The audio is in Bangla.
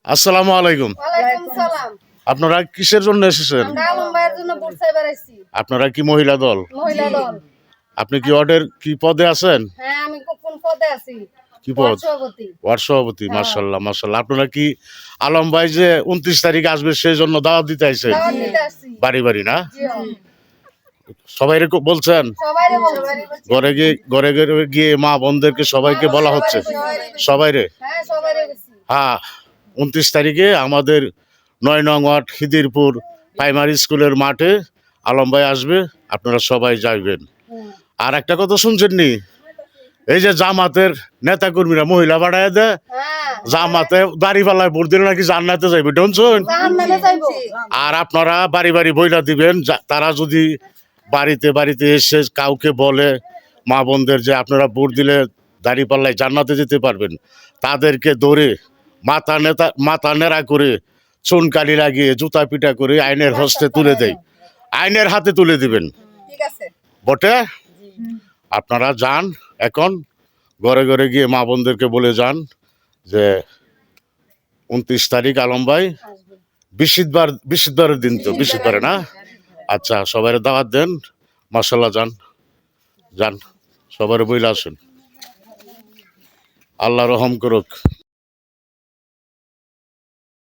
আসসালামু আলাইকুম। ওয়ালাইকুম সালাম। আপনারা কিসের জন্য এসেছেন? আমরা আলম ভাইয়ের জন্য ভোট চাইবার আইছি। আপনারা কি মহিলা দল? মহিলা দল। আপনি কি ওয়ার্ডের কি পদে আছেন? হ্যাঁ, আমি কোন পদে আছি? কি ওয়ার্ড পদ? সভাপতি। ওয়ার্ড সভাপতি। মাশাআল্লাহ মাশাআল্লাহ। আপনারা কি আলম ভাই যে 29 তারিখ আসবে সেই জন্য দাওয়াত দিতে আইছেন? দাওয়াত দিতে আসছি। বাড়ি বাড়ি না? জি, সবাইরে বলছেন? সবাইরে বলছি। ঘরে গিয়ে মা বোনদেরকে সবাইকে বলা হচ্ছে? সবাইরে? হ্যাঁ, সবাইরে বলছি। হ্যাঁ, 29 তারিখে আমাদের 9 নং ওয়ার্ড খিদিরপুর প্রাইমারি স্কুলের মাঠে আলম ভাই আসবে, আপনারা সবাই যাইবেন। আর একটা কথা শুনছেন নি, এই যে জামাতের নেতা কর্মীরা মহিলা বাড়ায় দেয়, হ্যাঁ, জামাতে দাড়ি পাল্লায় ভোট দিলে নাকি জান্নাতে যাইবে, শুনছেন? জাহান্নামে যাইবো। আর আপনারা বাড়ি বাড়ি বইলা দিবেন, তারা যদি বাড়িতে বাড়িতে এসে কাউকে বলে মা বোনদের যে আপনারা ভোট দিলে দাড়ি পাল্লায় জান্নাতে যেতে পারবেন, তাদেরকে ধরে মাথা নেড়া করে চুনকালি লাগিয়ে জুতা পিটা করে আইনের হস্তে তুলে দেয়, আইনের হাতে তুলে দিবেন। ঠিক আছে। বটে? আপনারা যান, এখন ঘরে ঘরে গিয়ে মা বোনদেরকে বলে যান যে 29 তারিখ আলম ভাই বৃহস্পতিবারের দিন, তো বৃহস্পতিবারে না? আচ্ছা, সবাই দাওয়াত দেন। মাশাআল্লাহ, যান যান, সবার বইলা আসুন। আল্লাহ রহম করুক।